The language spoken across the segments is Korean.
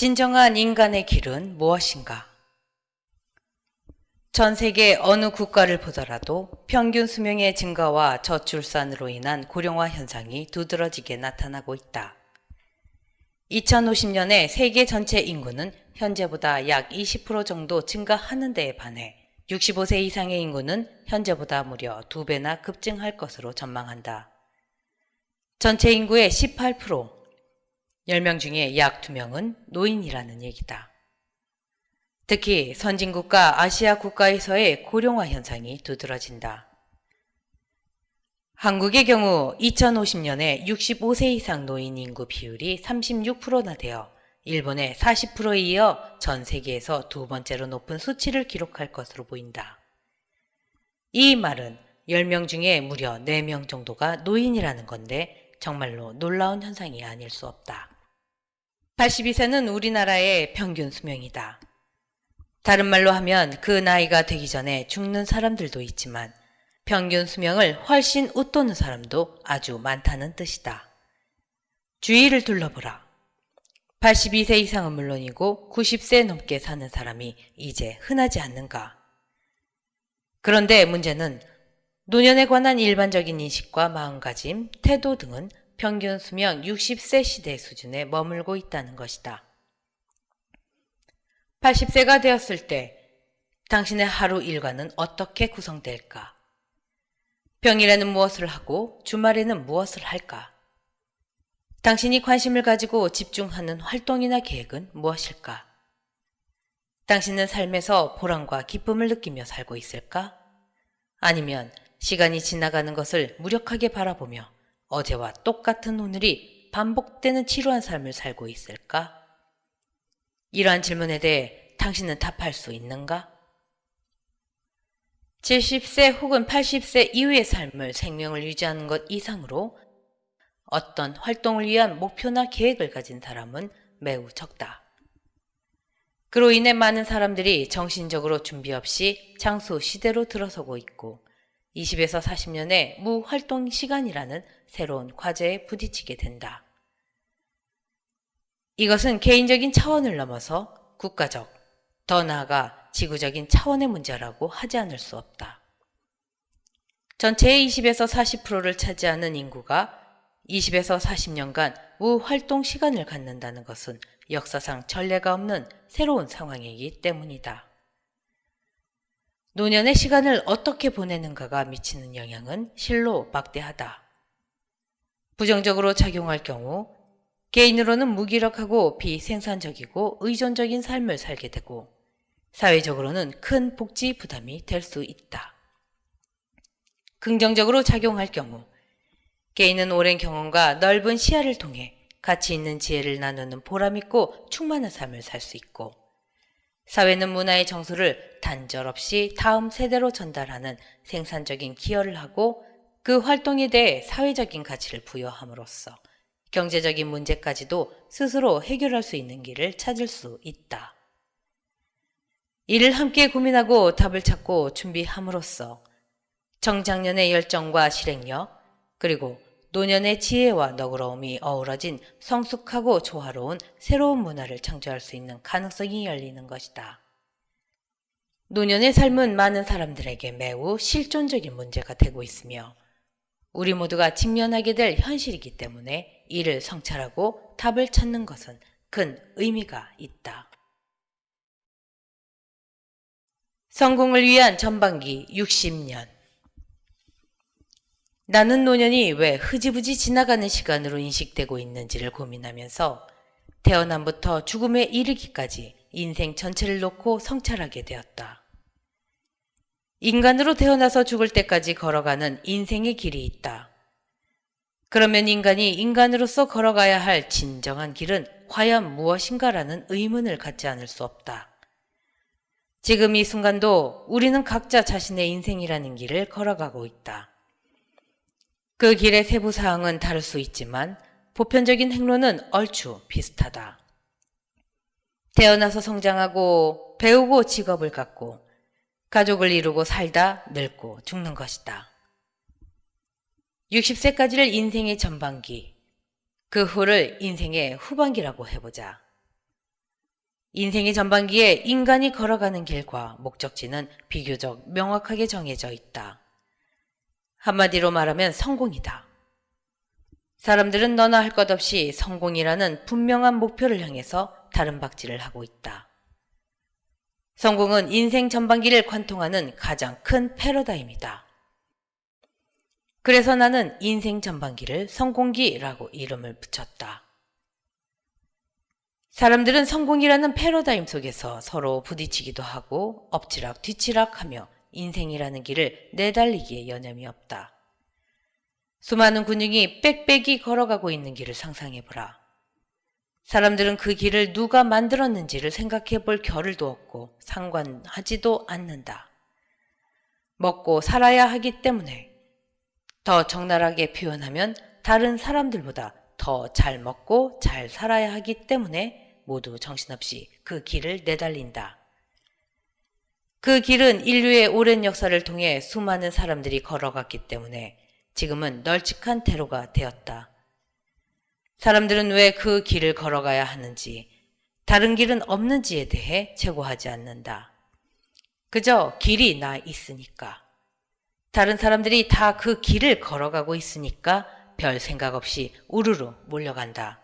진정한 인간의 길은 무엇인가? 전 세계 어느 국가를 보더라도 평균 수명의 증가와 저출산으로 인한 고령화 현상이 두드러지게 나타나고 있다. 2050년에 세계 전체 인구는 현재보다 약 20% 정도 증가하는 데에 반해 65세 이상의 인구는 현재보다 무려 2배나 급증할 것으로 전망한다. 전체 인구의 18%, 10명 중에 약 2명은 노인이라는 얘기다. 특히 선진국과 아시아 국가에서의 고령화 현상이 두드러진다. 한국의 경우 2050년에 65세 이상 노인 인구 비율이 36%나 되어 일본의 40%에 이어 전 세계에서 두 번째로 높은 수치를 기록할 것으로 보인다. 이 말은 10명 중에 무려 4명 정도가 노인이라는 건데 정말로 놀라운 현상이 아닐 수 없다. 82세는 우리나라의 평균 수명이다. 다른 말로 하면 그 나이가 되기 전에 죽는 사람들도 있지만 평균 수명을 훨씬 웃도는 사람도 아주 많다는 뜻이다. 주위를 둘러보라. 82세 이상은 물론이고 90세 넘게 사는 사람이 이제 흔하지 않는가. 그런데 문제는 노년에 관한 일반적인 인식과 마음가짐, 태도 등은 평균 수명 60세 시대 수준에 머물고 있다는 것이다. 80세가 되었을 때 당신의 하루 일과는 어떻게 구성될까? 평일에는 무엇을 하고 주말에는 무엇을 할까? 당신이 관심을 가지고 집중하는 활동이나 계획은 무엇일까? 당신은 삶에서 보람과 기쁨을 느끼며 살고 있을까? 아니면 시간이 지나가는 것을 무력하게 바라보며 어제와 똑같은 오늘이 반복되는 지루한 삶을 살고 있을까? 이러한 질문에 대해 당신은 답할 수 있는가? 70세 혹은 80세 이후의 삶을 생명을 유지하는 것 이상으로 어떤 활동을 위한 목표나 계획을 가진 사람은 매우 적다. 그로 인해 많은 사람들이 정신적으로 준비 없이 장수 시대로 들어서고 있고 20에서 40년의 무활동 시간이라는 새로운 과제에 부딪히게 된다. 이것은 개인적인 차원을 넘어서 국가적, 더 나아가 지구적인 차원의 문제라고 하지 않을 수 없다. 전체의 20에서 40%를 차지하는 인구가 20에서 40년간 무활동 시간을 갖는다는 것은 역사상 전례가 없는 새로운 상황이기 때문이다. 노년의 시간을 어떻게 보내는가가 미치는 영향은 실로 막대하다. 부정적으로 작용할 경우 개인으로는 무기력하고 비생산적이고 의존적인 삶을 살게 되고 사회적으로는 큰 복지 부담이 될 수 있다. 긍정적으로 작용할 경우 개인은 오랜 경험과 넓은 시야를 통해 가치 있는 지혜를 나누는 보람있고 충만한 삶을 살 수 있고 사회는 문화의 정수를 단절없이 다음 세대로 전달하는 생산적인 기여를 하고 그 활동에 대해 사회적인 가치를 부여함으로써 경제적인 문제까지도 스스로 해결할 수 있는 길을 찾을 수 있다. 이를 함께 고민하고 답을 찾고 준비함으로써 청장년의 열정과 실행력, 그리고 노년의 지혜와 너그러움이 어우러진 성숙하고 조화로운 새로운 문화를 창조할 수 있는 가능성이 열리는 것이다. 노년의 삶은 많은 사람들에게 매우 실존적인 문제가 되고 있으며 우리 모두가 직면하게 될 현실이기 때문에 이를 성찰하고 답을 찾는 것은 큰 의미가 있다. 성공을 위한 전반기 60년. 나는 노년이 왜 흐지부지 지나가는 시간으로 인식되고 있는지를 고민하면서 태어남부터 죽음에 이르기까지 인생 전체를 놓고 성찰하게 되었다. 인간으로 태어나서 죽을 때까지 걸어가는 인생의 길이 있다. 그러면 인간이 인간으로서 걸어가야 할 진정한 길은 과연 무엇인가라는 의문을 갖지 않을 수 없다. 지금 이 순간도 우리는 각자 자신의 인생이라는 길을 걸어가고 있다. 그 길의 세부 사항은 다를 수 있지만 보편적인 행로는 얼추 비슷하다. 태어나서 성장하고 배우고 직업을 갖고 가족을 이루고 살다 늙고 죽는 것이다. 60세까지를 인생의 전반기, 그 후를 인생의 후반기라고 해보자. 인생의 전반기에 인간이 걸어가는 길과 목적지는 비교적 명확하게 정해져 있다. 한마디로 말하면 성공이다. 사람들은 너나 할 것 없이 성공이라는 분명한 목표를 향해서 다른 박질을 하고 있다. 성공은 인생 전반기를 관통하는 가장 큰 패러다임이다. 그래서 나는 인생 전반기를 성공기라고 이름을 붙였다. 사람들은 성공이라는 패러다임 속에서 서로 부딪히기도 하고 엎치락 뒤치락 하며 인생이라는 길을 내달리기에 여념이 없다. 수많은 군중이 빽빽이 걸어가고 있는 길을 상상해보라. 사람들은 그 길을 누가 만들었는지를 생각해볼 겨를도 없고 상관하지도 않는다. 먹고 살아야 하기 때문에, 더 적나라하게 표현하면 다른 사람들보다 더 잘 먹고 잘 살아야 하기 때문에 모두 정신없이 그 길을 내달린다. 그 길은 인류의 오랜 역사를 통해 수많은 사람들이 걸어갔기 때문에 지금은 널찍한 대로가 되었다. 사람들은 왜 그 길을 걸어가야 하는지, 다른 길은 없는지에 대해 재고하지 않는다. 그저 길이 나 있으니까. 다른 사람들이 다 그 길을 걸어가고 있으니까 별 생각 없이 우르르 몰려간다.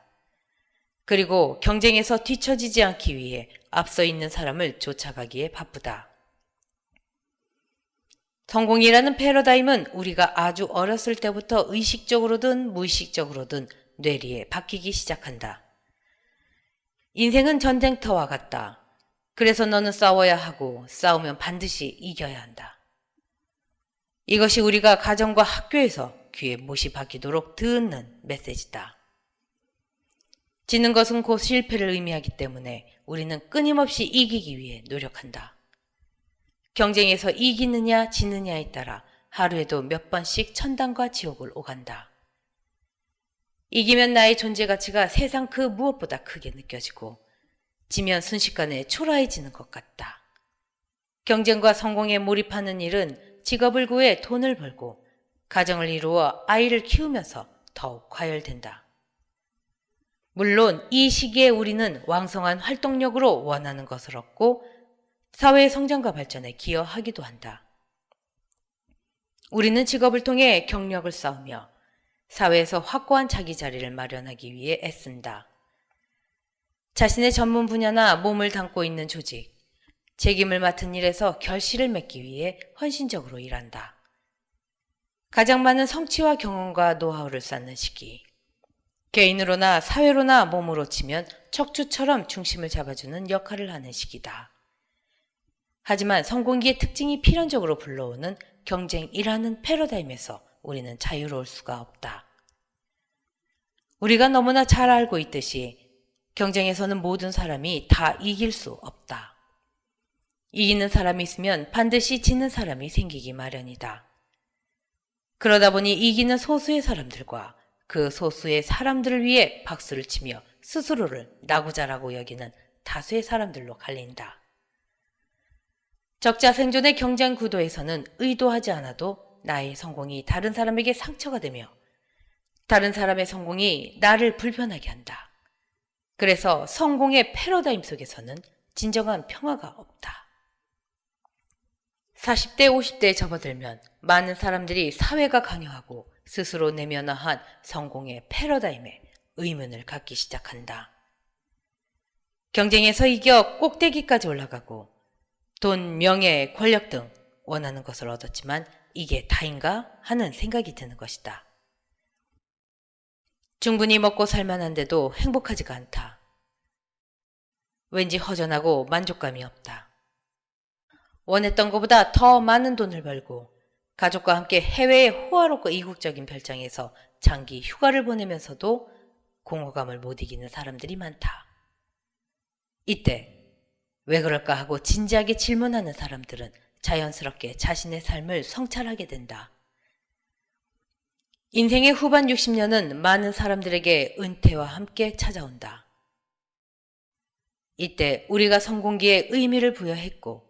그리고 경쟁에서 뒤처지지 않기 위해 앞서 있는 사람을 쫓아가기에 바쁘다. 성공이라는 패러다임은 우리가 아주 어렸을 때부터 의식적으로든 무의식적으로든 뇌리에 박히기 시작한다. 인생은 전쟁터와 같다. 그래서 너는 싸워야 하고 싸우면 반드시 이겨야 한다. 이것이 우리가 가정과 학교에서 귀에 못이 박히도록 듣는 메시지다. 지는 것은 곧 실패를 의미하기 때문에 우리는 끊임없이 이기기 위해 노력한다. 경쟁에서 이기느냐 지느냐에 따라 하루에도 몇 번씩 천당과 지옥을 오간다. 이기면 나의 존재 가치가 세상 그 무엇보다 크게 느껴지고 지면 순식간에 초라해지는 것 같다. 경쟁과 성공에 몰입하는 일은 직업을 구해 돈을 벌고 가정을 이루어 아이를 키우면서 더욱 과열된다. 물론 이 시기에 우리는 왕성한 활동력으로 원하는 것을 얻고 사회의 성장과 발전에 기여하기도 한다. 우리는 직업을 통해 경력을 쌓으며 사회에서 확고한 자기 자리를 마련하기 위해 애쓴다. 자신의 전문 분야나 몸을 담고 있는 조직, 책임을 맡은 일에서 결실을 맺기 위해 헌신적으로 일한다. 가장 많은 성취와 경험과 노하우를 쌓는 시기, 개인으로나 사회로나 몸으로 치면 척추처럼 중심을 잡아주는 역할을 하는 시기다. 하지만 성공기의 특징이 필연적으로 불러오는 경쟁이라는 패러다임에서 우리는 자유로울 수가 없다. 우리가 너무나 잘 알고 있듯이 경쟁에서는 모든 사람이 다 이길 수 없다. 이기는 사람이 있으면 반드시 지는 사람이 생기기 마련이다. 그러다 보니 이기는 소수의 사람들과 그 소수의 사람들을 위해 박수를 치며 스스로를 나고자라고 여기는 다수의 사람들로 갈린다. 적자 생존의 경쟁 구도에서는 의도하지 않아도 나의 성공이 다른 사람에게 상처가 되며 다른 사람의 성공이 나를 불편하게 한다. 그래서 성공의 패러다임 속에서는 진정한 평화가 없다. 40대, 50대에 접어들면 많은 사람들이 사회가 강요하고 스스로 내면화한 성공의 패러다임에 의문을 갖기 시작한다. 경쟁에서 이겨 꼭대기까지 올라가고 돈, 명예, 권력 등 원하는 것을 얻었지만 이게 다인가 하는 생각이 드는 것이다. 충분히 먹고 살만한데도 행복하지가 않다. 왠지 허전하고 만족감이 없다. 원했던 것보다 더 많은 돈을 벌고 가족과 함께 해외의 호화롭고 이국적인 별장에서 장기 휴가를 보내면서도 공허감을 못 이기는 사람들이 많다. 이때 왜 그럴까 하고 진지하게 질문하는 사람들은 자연스럽게 자신의 삶을 성찰하게 된다. 인생의 후반 60년은 많은 사람들에게 은퇴와 함께 찾아온다. 이때 우리가 성공기에 의미를 부여했고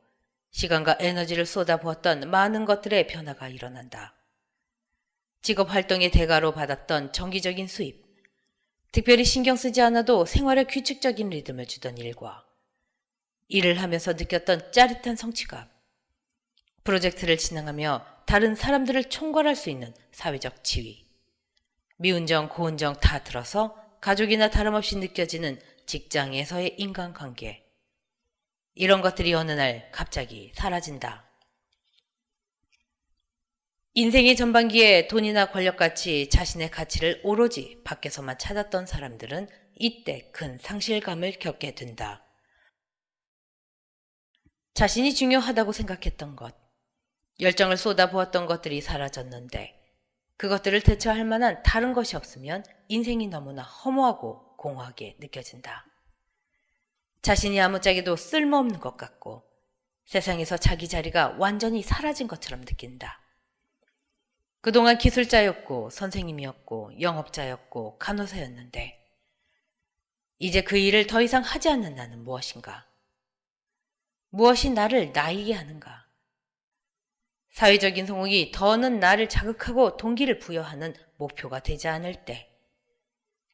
시간과 에너지를 쏟아부었던 많은 것들의 변화가 일어난다. 직업 활동의 대가로 받았던 정기적인 수입, 특별히 신경 쓰지 않아도 생활에 규칙적인 리듬을 주던 일과 일을 하면서 느꼈던 짜릿한 성취감, 프로젝트를 진행하며 다른 사람들을 총괄할 수 있는 사회적 지위, 미운 정, 고운 정 다 들어서 가족이나 다름없이 느껴지는 직장에서의 인간관계. 이런 것들이 어느 날 갑자기 사라진다. 인생의 전반기에 돈이나 권력같이 자신의 가치를 오로지 밖에서만 찾았던 사람들은 이때 큰 상실감을 겪게 된다. 자신이 중요하다고 생각했던 것, 열정을 쏟아부었던 것들이 사라졌는데 그것들을 대처할 만한 다른 것이 없으면 인생이 너무나 허무하고 공허하게 느껴진다. 자신이 아무짝에도 쓸모없는 것 같고 세상에서 자기 자리가 완전히 사라진 것처럼 느낀다. 그동안 기술자였고 선생님이었고 영업자였고 간호사였는데 이제 그 일을 더 이상 하지 않는 나는 무엇인가? 무엇이 나를 나이게 하는가? 사회적인 성공이 더는 나를 자극하고 동기를 부여하는 목표가 되지 않을 때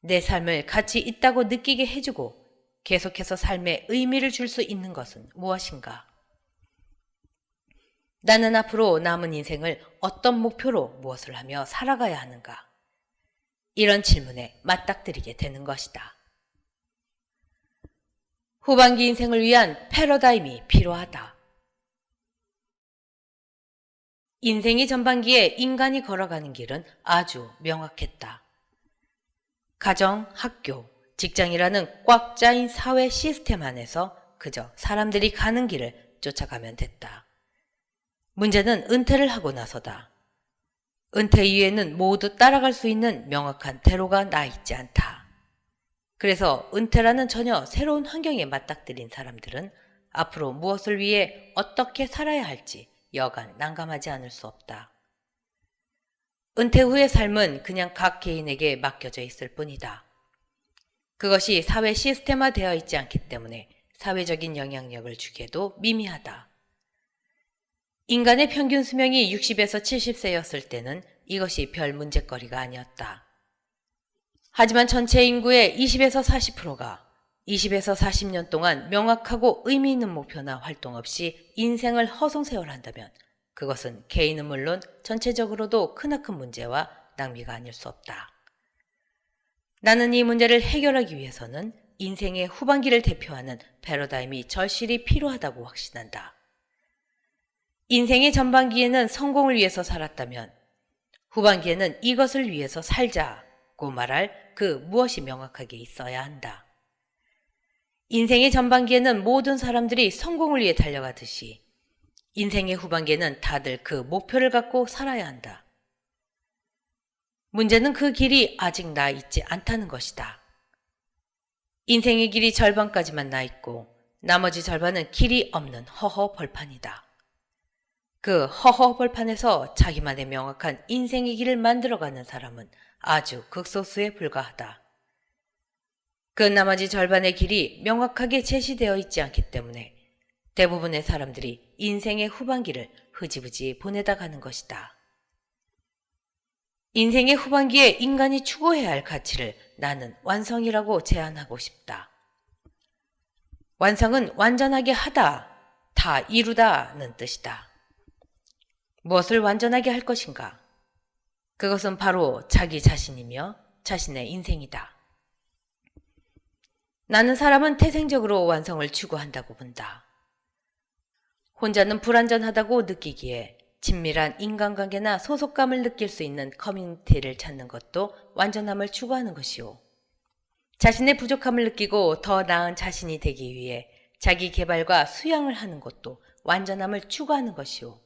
내 삶을 가치 있다고 느끼게 해주고 계속해서 삶에 의미를 줄 수 있는 것은 무엇인가? 나는 앞으로 남은 인생을 어떤 목표로 무엇을 하며 살아가야 하는가? 이런 질문에 맞닥뜨리게 되는 것이다. 후반기 인생을 위한 패러다임이 필요하다. 인생의 전반기에 인간이 걸어가는 길은 아주 명확했다. 가정, 학교, 직장이라는 꽉 짜인 사회 시스템 안에서 그저 사람들이 가는 길을 쫓아가면 됐다. 문제는 은퇴를 하고 나서다. 은퇴 이후에는 모두 따라갈 수 있는 명확한 대로가 나 있지 않다. 그래서 은퇴라는 전혀 새로운 환경에 맞닥뜨린 사람들은 앞으로 무엇을 위해 어떻게 살아야 할지 여간 난감하지 않을 수 없다. 은퇴 후의 삶은 그냥 각 개인에게 맡겨져 있을 뿐이다. 그것이 사회 시스템화되어 있지 않기 때문에 사회적인 영향력을 주기에도 미미하다. 인간의 평균 수명이 60에서 70세였을 때는 이것이 별 문제거리가 아니었다. 하지만 전체 인구의 20에서 40%가 20에서 40년 동안 명확하고 의미 있는 목표나 활동 없이 인생을 허송세월한다면 그것은 개인은 물론 전체적으로도 크나큰 문제와 낭비가 아닐 수 없다. 나는 이 문제를 해결하기 위해서는 인생의 후반기를 대표하는 패러다임이 절실히 필요하다고 확신한다. 인생의 전반기에는 성공을 위해서 살았다면 후반기에는 이것을 위해서 살자고 말할 그 무엇이 명확하게 있어야 한다. 인생의 전반기에는 모든 사람들이 성공을 위해 달려가듯이 인생의 후반기에는 다들 그 목표를 갖고 살아야 한다. 문제는 그 길이 아직 나 있지 않다는 것이다. 인생의 길이 절반까지만 나 있고 나머지 절반은 길이 없는 허허 벌판이다. 그 허허 벌판에서 자기만의 명확한 인생의 길을 만들어가는 사람은 아주 극소수에 불과하다. 그 나머지 절반의 길이 명확하게 제시되어 있지 않기 때문에 대부분의 사람들이 인생의 후반기를 흐지부지 보내다 가는 것이다. 인생의 후반기에 인간이 추구해야 할 가치를 나는 완성이라고 제안하고 싶다. 완성은 완전하게 하다, 다 이루다는 뜻이다. 무엇을 완전하게 할 것인가? 그것은 바로 자기 자신이며 자신의 인생이다. 나는 사람은 태생적으로 완성을 추구한다고 본다. 혼자는 불완전하다고 느끼기에 친밀한 인간관계나 소속감을 느낄 수 있는 커뮤니티를 찾는 것도 완전함을 추구하는 것이오. 자신의 부족함을 느끼고 더 나은 자신이 되기 위해 자기 개발과 수양을 하는 것도 완전함을 추구하는 것이오.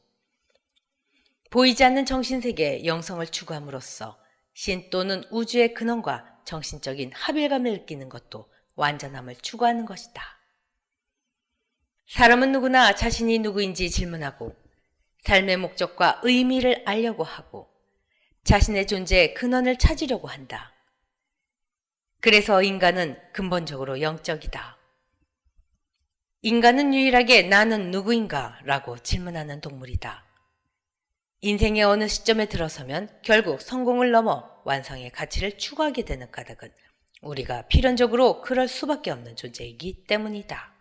보이지 않는 정신세계의 영성을 추구함으로써 신 또는 우주의 근원과 정신적인 합일감을 느끼는 것도 완전함을 추구하는 것이다. 사람은 누구나 자신이 누구인지 질문하고 삶의 목적과 의미를 알려고 하고 자신의 존재의 근원을 찾으려고 한다. 그래서 인간은 근본적으로 영적이다. 인간은 유일하게 나는 누구인가 라고 질문하는 동물이다. 인생의 어느 시점에 들어서면 결국 성공을 넘어 완성의 가치를 추구하게 되는 까닭은 우리가 필연적으로 그럴 수밖에 없는 존재이기 때문이다.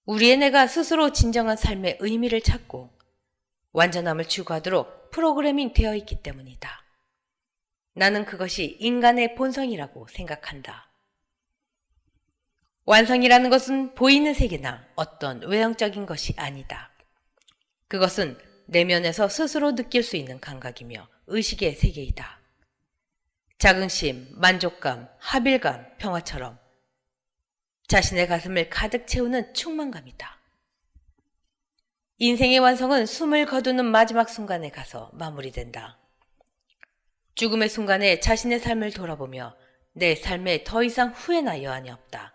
우리의 내가 스스로 진정한 삶의 의미를 찾고 완전함을 추구하도록 프로그래밍 되어 있기 때문이다. 나는 그것이 인간의 본성이라고 생각한다. 완성이라는 것은 보이는 세계나 어떤 외형적인 것이 아니다. 그것은 내면에서 스스로 느낄 수 있는 감각이며 의식의 세계이다. 자긍심, 만족감, 합일감, 평화처럼 자신의 가슴을 가득 채우는 충만감이다. 인생의 완성은 숨을 거두는 마지막 순간에 가서 마무리된다. 죽음의 순간에 자신의 삶을 돌아보며 내 삶에 더 이상 후회나 여한이 없다.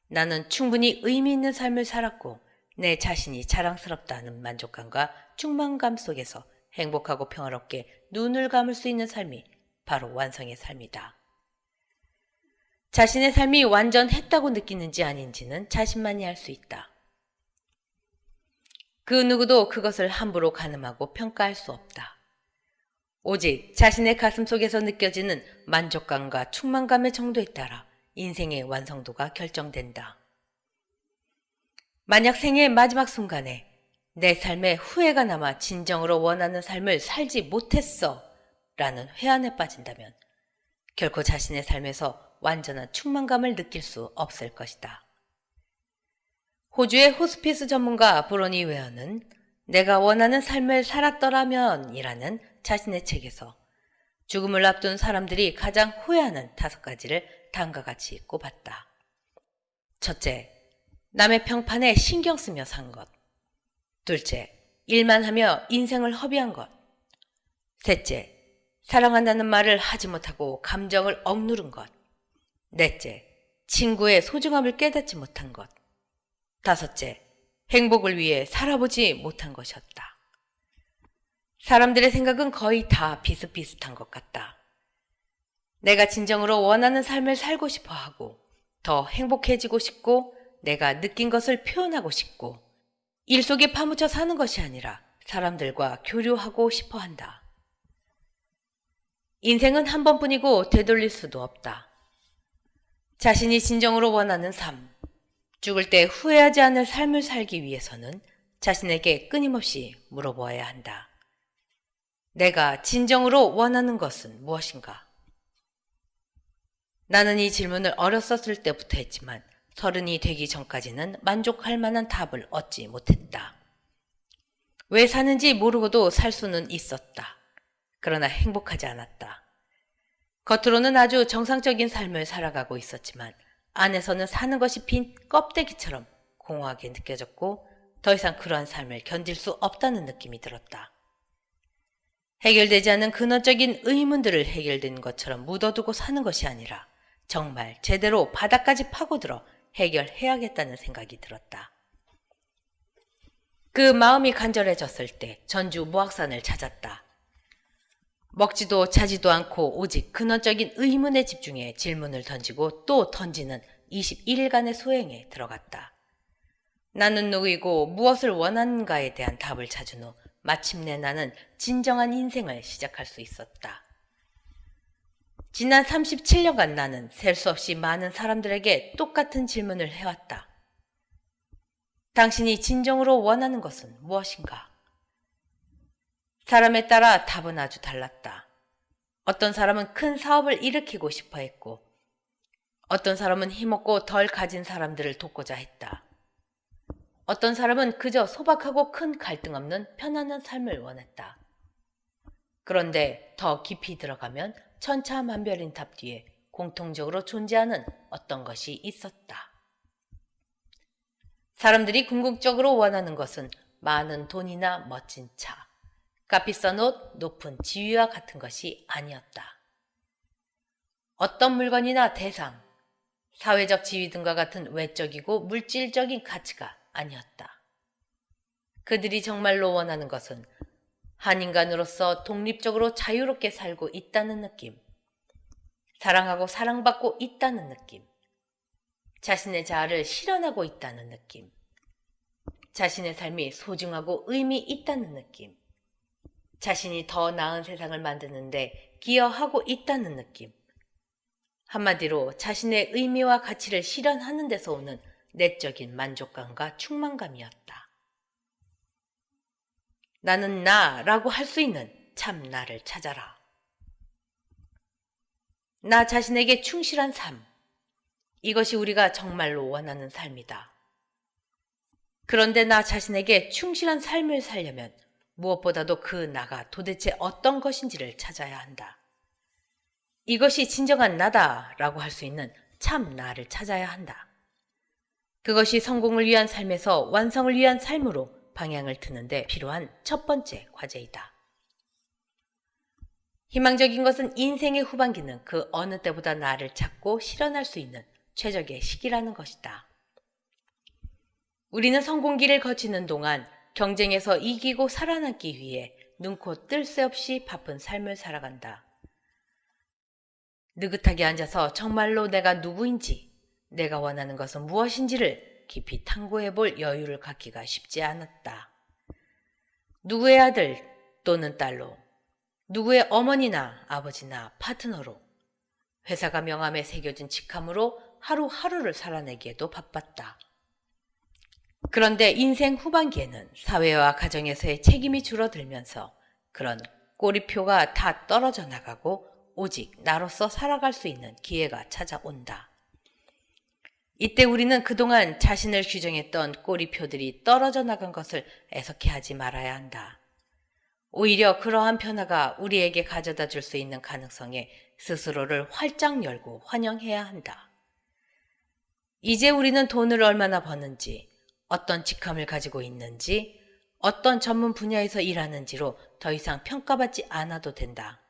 나는 충분히 의미 있는 삶을 살았고 내 자신이 자랑스럽다는 만족감과 충만감 속에서 행복하고 평화롭게 눈을 감을 수 있는 삶이 바로 완성의 삶이다. 자신의 삶이 완전했다고 느끼는지 아닌지는 자신만이 알 수 있다. 그 누구도 그것을 함부로 가늠하고 평가할 수 없다. 오직 자신의 가슴 속에서 느껴지는 만족감과 충만감의 정도에 따라 인생의 완성도가 결정된다. 만약 생애의 마지막 순간에 내 삶에 후회가 남아 진정으로 원하는 삶을 살지 못했어 라는 회한에 빠진다면 결코 자신의 삶에서 완전한 충만감을 느낄 수 없을 것이다. 호주의 호스피스 전문가 브로니 웨어는 내가 원하는 삶을 살았더라면 이라는 자신의 책에서 죽음을 앞둔 사람들이 가장 후회하는 5가지를 다음과 같이 꼽았다. 첫째, 남의 평판에 신경 쓰며 산 것. 둘째, 일만 하며 인생을 허비한 것. 셋째, 사랑한다는 말을 하지 못하고 감정을 억누른 것. 넷째, 친구의 소중함을 깨닫지 못한 것. 다섯째, 행복을 위해 살아보지 못한 것이었다. 사람들의 생각은 거의 다 비슷비슷한 것 같다. 내가 진정으로 원하는 삶을 살고 싶어 하고 더 행복해지고 싶고 내가 느낀 것을 표현하고 싶고 일 속에 파묻혀 사는 것이 아니라 사람들과 교류하고 싶어 한다. 인생은 한 번뿐이고 되돌릴 수도 없다. 자신이 진정으로 원하는 삶, 죽을 때 후회하지 않을 삶을 살기 위해서는 자신에게 끊임없이 물어보아야 한다. 내가 진정으로 원하는 것은 무엇인가? 나는 이 질문을 어렸었을 때부터 했지만 30이 되기 전까지는 만족할 만한 답을 얻지 못했다. 왜 사는지 모르고도 살 수는 있었다. 그러나 행복하지 않았다. 겉으로는 아주 정상적인 삶을 살아가고 있었지만 안에서는 사는 것이 빈 껍데기처럼 공허하게 느껴졌고 더 이상 그러한 삶을 견딜 수 없다는 느낌이 들었다. 해결되지 않은 근원적인 의문들을 해결된 것처럼 묻어두고 사는 것이 아니라 정말 제대로 바닥까지 파고들어 해결해야겠다는 생각이 들었다. 그 마음이 간절해졌을 때 전주 무악산을 찾았다. 먹지도 자지도 않고 오직 근원적인 의문에 집중해 질문을 던지고 또 던지는 21일간의 수행에 들어갔다. 나는 누구이고 무엇을 원하는가에 대한 답을 찾은 후 마침내 나는 진정한 인생을 시작할 수 있었다. 지난 37년간 나는 셀 수 없이 많은 사람들에게 똑같은 질문을 해왔다. 당신이 진정으로 원하는 것은 무엇인가? 사람에 따라 답은 아주 달랐다. 어떤 사람은 큰 사업을 일으키고 싶어 했고 어떤 사람은 힘없고 덜 가진 사람들을 돕고자 했다. 어떤 사람은 그저 소박하고 큰 갈등 없는 편안한 삶을 원했다. 그런데 더 깊이 들어가면 천차만별인 답 뒤에 공통적으로 존재하는 어떤 것이 있었다. 사람들이 궁극적으로 원하는 것은 많은 돈이나 멋진 차, 값비싼 옷, 높은 지위와 같은 것이 아니었다. 어떤 물건이나 대상, 사회적 지위 등과 같은 외적이고 물질적인 가치가 아니었다. 그들이 정말로 원하는 것은 한 인간으로서 독립적으로 자유롭게 살고 있다는 느낌, 사랑하고 사랑받고 있다는 느낌, 자신의 자아를 실현하고 있다는 느낌, 자신의 삶이 소중하고 의미 있다는 느낌, 자신이 더 나은 세상을 만드는데 기여하고 있다는 느낌, 한마디로 자신의 의미와 가치를 실현하는 데서 오는 내적인 만족감과 충만감이었다. 나는 나라고 할 수 있는 참 나를 찾아라. 나 자신에게 충실한 삶. 이것이 우리가 정말로 원하는 삶이다. 그런데 나 자신에게 충실한 삶을 살려면 무엇보다도 그 나가 도대체 어떤 것인지를 찾아야 한다. 이것이 진정한 나다라고 할 수 있는 참 나를 찾아야 한다. 그것이 성공을 위한 삶에서 완성을 위한 삶으로 방향을 트는데 필요한 첫 번째 과제이다. 희망적인 것은 인생의 후반기는 그 어느 때보다 나를 찾고 실현할 수 있는 최적의 시기라는 것이다. 우리는 성공기를 거치는 동안 경쟁에서 이기고 살아남기 위해 눈코 뜰 새 없이 바쁜 삶을 살아간다. 느긋하게 앉아서 정말로 내가 누구인지, 내가 원하는 것은 무엇인지를 깊이 탐구해 볼 여유를 갖기가 쉽지 않았다. 누구의 아들 또는 딸로, 누구의 어머니나 아버지나 파트너로, 회사가 명함에 새겨진 직함으로 하루하루를 살아내기에도 바빴다. 그런데 인생 후반기에는 사회와 가정에서의 책임이 줄어들면서 그런 꼬리표가 다 떨어져 나가고 오직 나로서 살아갈 수 있는 기회가 찾아온다. 이때 우리는 그동안 자신을 규정했던 꼬리표들이 떨어져 나간 것을 애석해하지 말아야 한다. 오히려 그러한 변화가 우리에게 가져다 줄 수 있는 가능성에 스스로를 활짝 열고 환영해야 한다. 이제 우리는 돈을 얼마나 버는지, 어떤 직함을 가지고 있는지, 어떤 전문 분야에서 일하는지로 더 이상 평가받지 않아도 된다.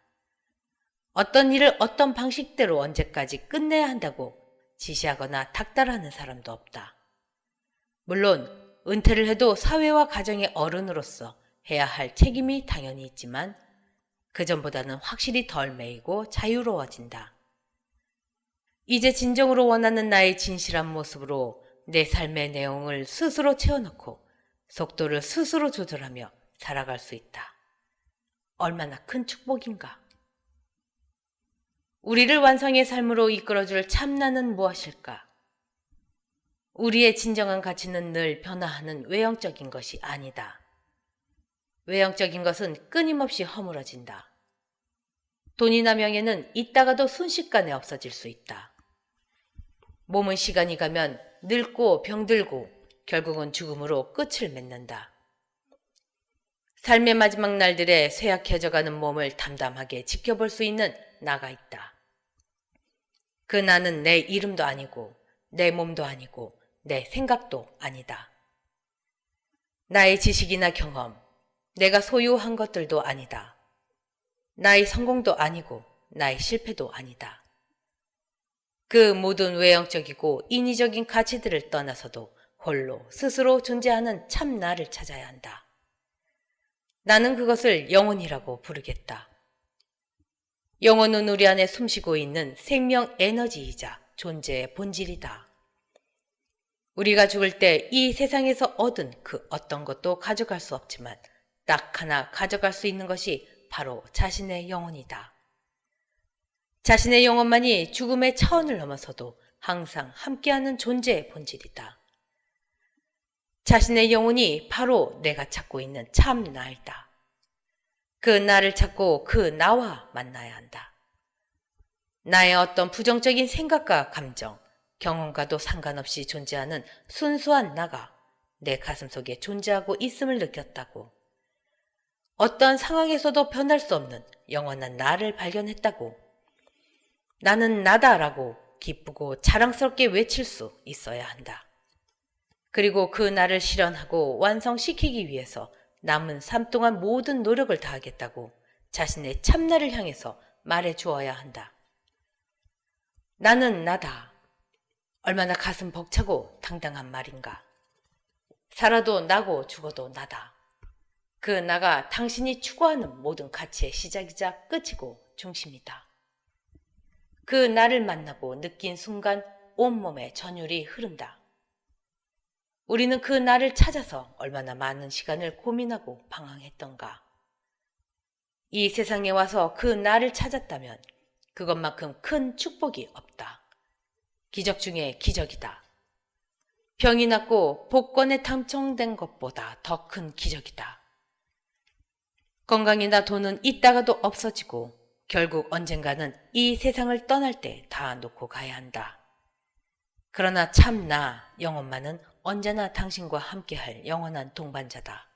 어떤 일을 어떤 방식대로 언제까지 끝내야 한다고 지시하거나 닥달하는 사람도 없다. 물론 은퇴를 해도 사회와 가정의 어른으로서 해야 할 책임이 당연히 있지만 그전보다는 확실히 덜 매이고 자유로워진다. 이제 진정으로 원하는 나의 진실한 모습으로 내 삶의 내용을 스스로 채워넣고 속도를 스스로 조절하며 살아갈 수 있다. 얼마나 큰 축복인가. 우리를 완성의 삶으로 이끌어줄 참나는 무엇일까? 우리의 진정한 가치는 늘 변화하는 외형적인 것이 아니다. 외형적인 것은 끊임없이 허물어진다. 돈이나 명예는 있다가도 순식간에 없어질 수 있다. 몸은 시간이 가면 늙고 병들고 결국은 죽음으로 끝을 맺는다. 삶의 마지막 날들에 쇠약해져가는 몸을 담담하게 지켜볼 수 있는 나가 있다. 그 나는 내 이름도 아니고 내 몸도 아니고 내 생각도 아니다. 나의 지식이나 경험, 내가 소유한 것들도 아니다. 나의 성공도 아니고 나의 실패도 아니다. 그 모든 외형적이고 인위적인 가치들을 떠나서도 홀로 스스로 존재하는 참 나를 찾아야 한다. 나는 그것을 영혼이라고 부르겠다. 영혼은 우리 안에 숨쉬고 있는 생명 에너지이자 존재의 본질이다. 우리가 죽을 때 이 세상에서 얻은 그 어떤 것도 가져갈 수 없지만 딱 하나 가져갈 수 있는 것이 바로 자신의 영혼이다. 자신의 영혼만이 죽음의 차원을 넘어서도 항상 함께하는 존재의 본질이다. 자신의 영혼이 바로 내가 찾고 있는 참 나이다. 그 나를 찾고 그 나와 만나야 한다. 나의 어떤 부정적인 생각과 감정, 경험과도 상관없이 존재하는 순수한 나가 내 가슴속에 존재하고 있음을 느꼈다고. 어떠한 상황에서도 변할 수 없는 영원한 나를 발견했다고. 나는 나다라고 기쁘고 자랑스럽게 외칠 수 있어야 한다. 그리고 그 나를 실현하고 완성시키기 위해서 남은 삶 동안 모든 노력을 다하겠다고 자신의 참나를 향해서 말해 주어야 한다. 나는 나다. 얼마나 가슴 벅차고 당당한 말인가. 살아도 나고 죽어도 나다. 그 나가 당신이 추구하는 모든 가치의 시작이자 끝이고 중심이다. 그 나를 만나고 느낀 순간 온몸에 전율이 흐른다. 우리는 그 나를 찾아서 얼마나 많은 시간을 고민하고 방황했던가. 이 세상에 와서 그 나를 찾았다면 그것만큼 큰 축복이 없다. 기적 중에 기적이다. 병이 낫고 복권에 당첨된 것보다 더 큰 기적이다. 건강이나 돈은 있다가도 없어지고 결국 언젠가는 이 세상을 떠날 때 다 놓고 가야 한다. 그러나 참 나 영혼만은 언제나 당신과 함께할 영원한 동반자다.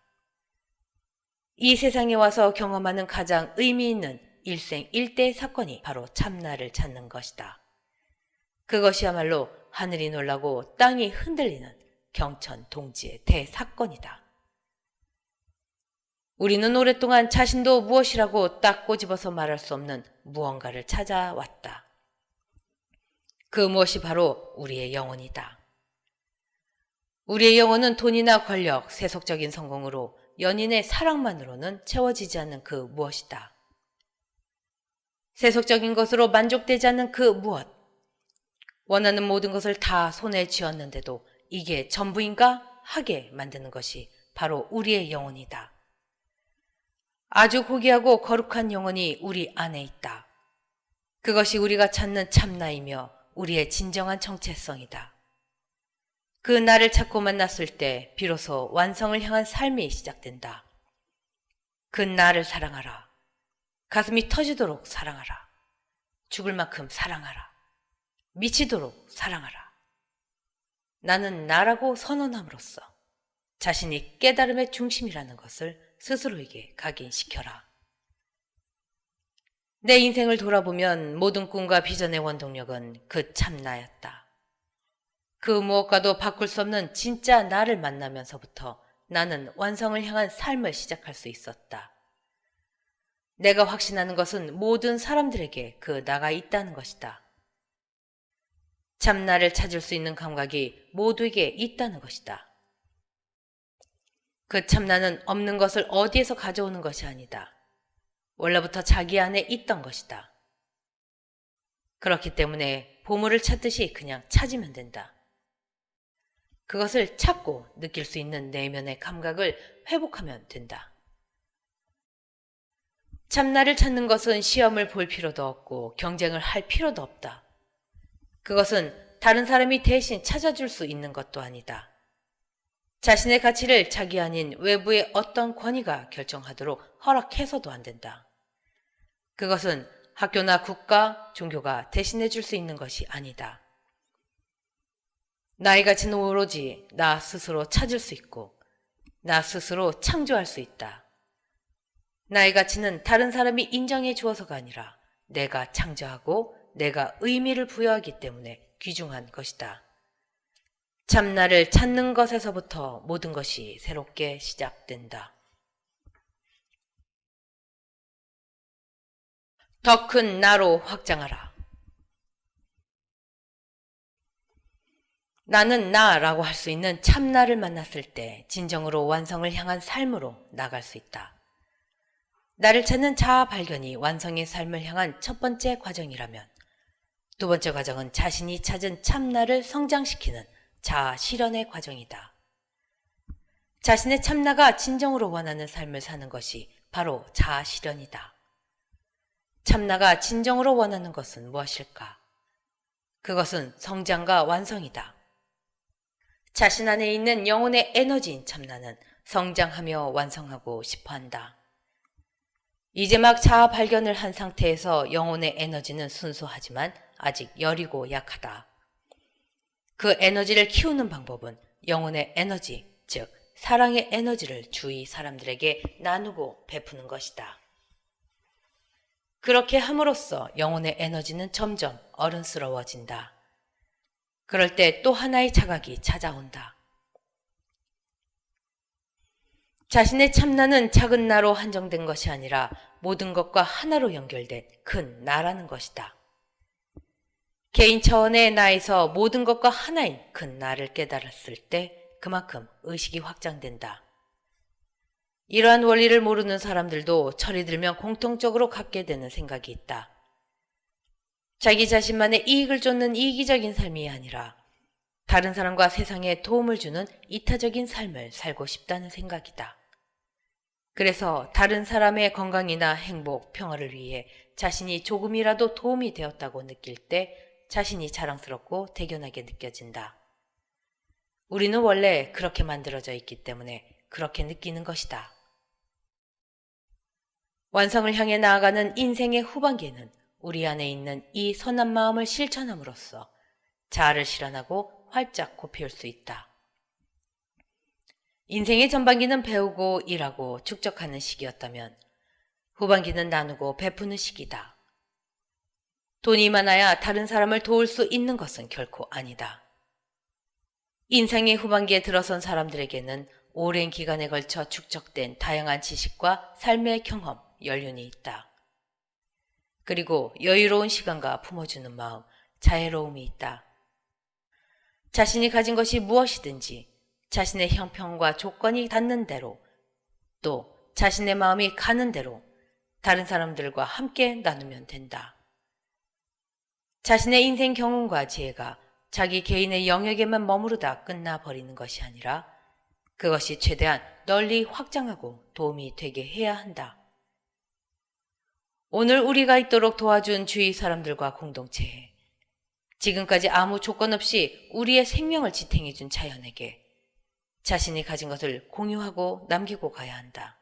이 세상에 와서 경험하는 가장 의미 있는 일생일대의 사건이 바로 참나를 찾는 것이다. 그것이야말로 하늘이 놀라고 땅이 흔들리는 경천동지의 대사건이다. 우리는 오랫동안 자신도 무엇이라고 딱 꼬집어서 말할 수 없는 무언가를 찾아왔다. 그 무엇이 바로 우리의 영혼이다. 우리의 영혼은 돈이나 권력, 세속적인 성공으로 연인의 사랑만으로는 채워지지 않는 그 무엇이다. 세속적인 것으로 만족되지 않는 그 무엇. 원하는 모든 것을 다 손에 쥐었는데도 이게 전부인가 하게 만드는 것이 바로 우리의 영혼이다. 아주 고귀하고 거룩한 영혼이 우리 안에 있다. 그것이 우리가 찾는 참나이며 우리의 진정한 정체성이다. 그 나를 찾고 만났을 때 비로소 완성을 향한 삶이 시작된다. 그 나를 사랑하라. 가슴이 터지도록 사랑하라. 죽을 만큼 사랑하라. 미치도록 사랑하라. 나는 나라고 선언함으로써 자신이 깨달음의 중심이라는 것을 스스로에게 각인시켜라. 내 인생을 돌아보면 모든 꿈과 비전의 원동력은 그 참나였다. 그 무엇과도 바꿀 수 없는 진짜 나를 만나면서부터 나는 완성을 향한 삶을 시작할 수 있었다. 내가 확신하는 것은 모든 사람들에게 그 나가 있다는 것이다. 참나를 찾을 수 있는 감각이 모두에게 있다는 것이다. 그 참나는 없는 것을 어디에서 가져오는 것이 아니다. 원래부터 자기 안에 있던 것이다. 그렇기 때문에 보물을 찾듯이 그냥 찾으면 된다. 그것을 찾고 느낄 수 있는 내면의 감각을 회복하면 된다. 참나를 찾는 것은 시험을 볼 필요도 없고 경쟁을 할 필요도 없다. 그것은 다른 사람이 대신 찾아줄 수 있는 것도 아니다. 자신의 가치를 자기 아닌 외부의 어떤 권위가 결정하도록 허락해서도 안 된다. 그것은 학교나 국가, 종교가 대신해 줄 수 있는 것이 아니다. 나의 가치는 오로지 나 스스로 찾을 수 있고 나 스스로 창조할 수 있다. 나의 가치는 다른 사람이 인정해 주어서가 아니라 내가 창조하고 내가 의미를 부여하기 때문에 귀중한 것이다. 참나를 찾는 것에서부터 모든 것이 새롭게 시작된다. 더 큰 나로 확장하라. 나는 나라고 할 수 있는 참나를 만났을 때 진정으로 완성을 향한 삶으로 나갈 수 있다. 나를 찾는 자아 발견이 완성의 삶을 향한 첫 번째 과정이라면 두 번째 과정은 자신이 찾은 참나를 성장시키는 자아 실현의 과정이다. 자신의 참나가 진정으로 원하는 삶을 사는 것이 바로 자아 실현이다. 참나가 진정으로 원하는 것은 무엇일까? 그것은 성장과 완성이다. 자신 안에 있는 영혼의 에너지인 참나는 성장하며 완성하고 싶어 한다. 이제 막 자아 발견을 한 상태에서 영혼의 에너지는 순수하지만 아직 여리고 약하다. 그 에너지를 키우는 방법은 영혼의 에너지, 즉 사랑의 에너지를 주위 사람들에게 나누고 베푸는 것이다. 그렇게 함으로써 영혼의 에너지는 점점 어른스러워진다. 그럴 때 또 하나의 자각이 찾아온다. 자신의 참나는 작은 나로 한정된 것이 아니라 모든 것과 하나로 연결된 큰 나라는 것이다. 개인 차원의 나에서 모든 것과 하나인 큰 나를 깨달았을 때 그만큼 의식이 확장된다. 이러한 원리를 모르는 사람들도 철이 들면 공통적으로 갖게 되는 생각이 있다. 자기 자신만의 이익을 쫓는 이기적인 삶이 아니라 다른 사람과 세상에 도움을 주는 이타적인 삶을 살고 싶다는 생각이다. 그래서 다른 사람의 건강이나 행복, 평화를 위해 자신이 조금이라도 도움이 되었다고 느낄 때 자신이 자랑스럽고 대견하게 느껴진다. 우리는 원래 그렇게 만들어져 있기 때문에 그렇게 느끼는 것이다. 완성을 향해 나아가는 인생의 후반기에는 우리 안에 있는 이 선한 마음을 실천함으로써 자아를 실현하고 활짝 꽃피울 수 있다. 인생의 전반기는 배우고 일하고 축적하는 시기였다면 후반기는 나누고 베푸는 시기다. 돈이 많아야 다른 사람을 도울 수 있는 것은 결코 아니다. 인생의 후반기에 들어선 사람들에게는 오랜 기간에 걸쳐 축적된 다양한 지식과 삶의 경험, 연륜이 있다. 그리고 여유로운 시간과 품어주는 마음, 자애로움이 있다. 자신이 가진 것이 무엇이든지 자신의 형편과 조건이 닿는 대로 또 자신의 마음이 가는 대로 다른 사람들과 함께 나누면 된다. 자신의 인생 경험과 지혜가 자기 개인의 영역에만 머무르다 끝나버리는 것이 아니라 그것이 최대한 널리 확장하고 도움이 되게 해야 한다. 오늘 우리가 있도록 도와준 주위 사람들과 공동체에 지금까지 아무 조건 없이 우리의 생명을 지탱해준 자연에게 자신이 가진 것을 공유하고 남기고 가야 한다.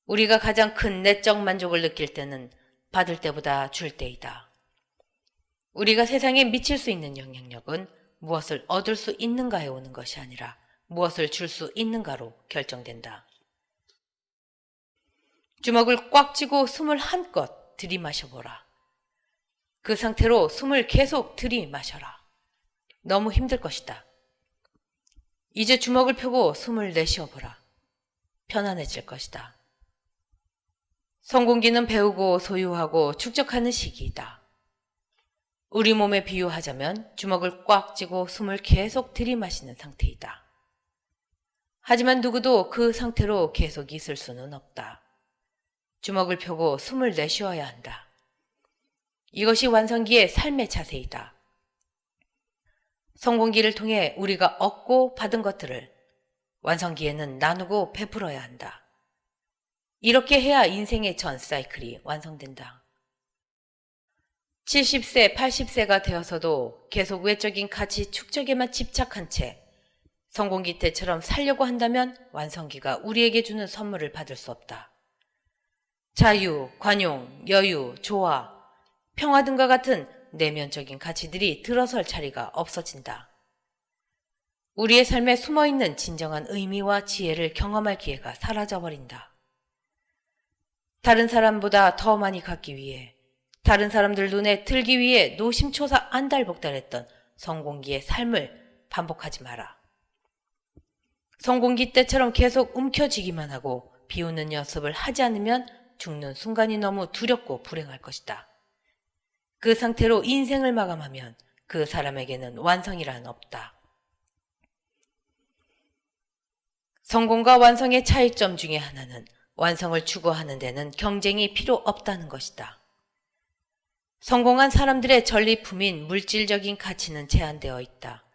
우리가 가장 큰 내적 만족을 느낄 때는 받을 때보다 줄 때이다. 우리가 세상에 미칠 수 있는 영향력은 무엇을 얻을 수 있는가에 오는 것이 아니라 무엇을 줄 수 있는가로 결정된다. 주먹을 꽉 쥐고 숨을 한껏 들이마셔보라. 그 상태로 숨을 계속 들이마셔라. 너무 힘들 것이다. 이제 주먹을 펴고 숨을 내쉬어보라. 편안해질 것이다. 성공기는 배우고 소유하고 축적하는 시기이다. 우리 몸에 비유하자면 주먹을 꽉 쥐고 숨을 계속 들이마시는 상태이다. 하지만 누구도 그 상태로 계속 있을 수는 없다. 주먹을 펴고 숨을 내쉬어야 한다. 이것이 완성기의 삶의 자세이다. 성공기를 통해 우리가 얻고 받은 것들을 완성기에는 나누고 베풀어야 한다. 이렇게 해야 인생의 전 사이클이 완성된다. 70세, 80세가 되어서도 계속 외적인 가치 축적에만 집착한 채 성공기 때처럼 살려고 한다면 완성기가 우리에게 주는 선물을 받을 수 없다. 자유, 관용, 여유, 조화, 평화 등과 같은 내면적인 가치들이 들어설 자리가 없어진다. 우리의 삶에 숨어있는 진정한 의미와 지혜를 경험할 기회가 사라져버린다. 다른 사람보다 더 많이 갖기 위해 다른 사람들 눈에 들기 위해 노심초사 안달복달했던 성공기의 삶을 반복하지 마라. 성공기 때처럼 계속 움켜쥐기만 하고 비우는 연습을 하지 않으면 죽는 순간이 너무 두렵고 불행할 것이다. 그 상태로 인생을 마감하면 그 사람에게는 완성이란 없다. 성공과 완성의 차이점 중에 하나는 완성을 추구하는 데는 경쟁이 필요 없다는 것이다. 성공한 사람들의 전리품인 물질적인 가치는 제한되어 있다.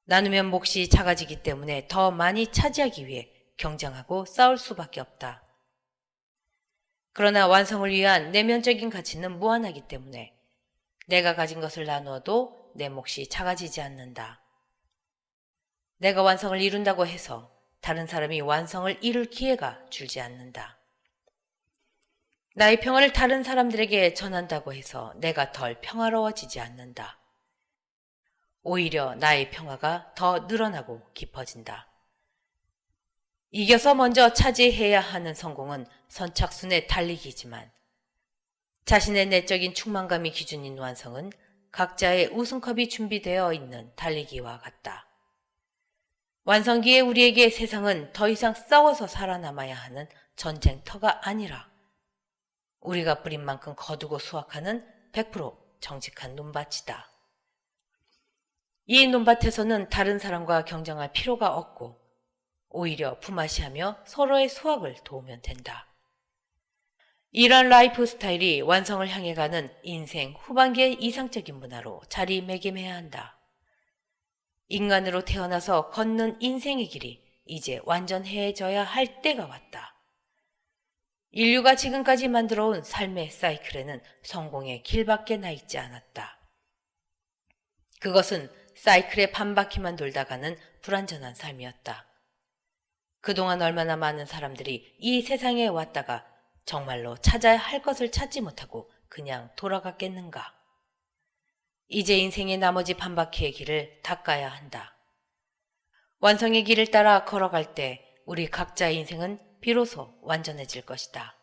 나누면 몫이 작아지기 때문에 더 많이 차지하기 위해 경쟁하고 싸울 수밖에 없다. 그러나 완성을 위한 내면적인 가치는 무한하기 때문에 내가 가진 것을 나누어도 내 몫이 작아지지 않는다. 내가 완성을 이룬다고 해서 다른 사람이 완성을 이룰 기회가 줄지 않는다. 나의 평화를 다른 사람들에게 전한다고 해서 내가 덜 평화로워지지 않는다. 오히려 나의 평화가 더 늘어나고 깊어진다. 이겨서 먼저 차지해야 하는 성공은 선착순의 달리기지만 자신의 내적인 충만감이 기준인 완성은 각자의 우승컵이 준비되어 있는 달리기와 같다. 완성기에 우리에게 세상은 더 이상 싸워서 살아남아야 하는 전쟁터가 아니라 우리가 뿌린 만큼 거두고 수확하는 100% 정직한 논밭이다. 이 논밭에서는 다른 사람과 경쟁할 필요가 없고 오히려 품앗이하며 서로의 수확을 도우면 된다. 이런 라이프 스타일이 완성을 향해 가는 인생 후반기의 이상적인 문화로 자리매김해야 한다. 인간으로 태어나서 걷는 인생의 길이 이제 완전해져야 할 때가 왔다. 인류가 지금까지 만들어온 삶의 사이클에는 성공의 길밖에 나 있지 않았다. 그것은 사이클의 반바퀴만 돌다가는 불완전한 삶이었다. 그동안 얼마나 많은 사람들이 이 세상에 왔다가 정말로 찾아야 할 것을 찾지 못하고 그냥 돌아갔겠는가. 이제 인생의 나머지 반바퀴의 길을 닦아야 한다. 완성의 길을 따라 걸어갈 때 우리 각자의 인생은 비로소 완전해질 것이다.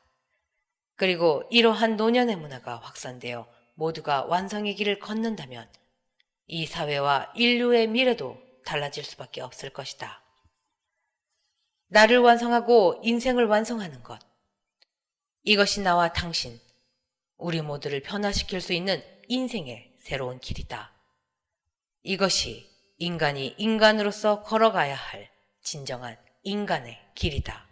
그리고 이러한 노년의 문화가 확산되어 모두가 완성의 길을 걷는다면 이 사회와 인류의 미래도 달라질 수밖에 없을 것이다. 나를 완성하고 인생을 완성하는 것. 이것이 나와 당신, 우리 모두를 변화시킬 수 있는 인생의 새로운 길이다. 이것이 인간이 인간으로서 걸어가야 할 진정한 인간의 길이다.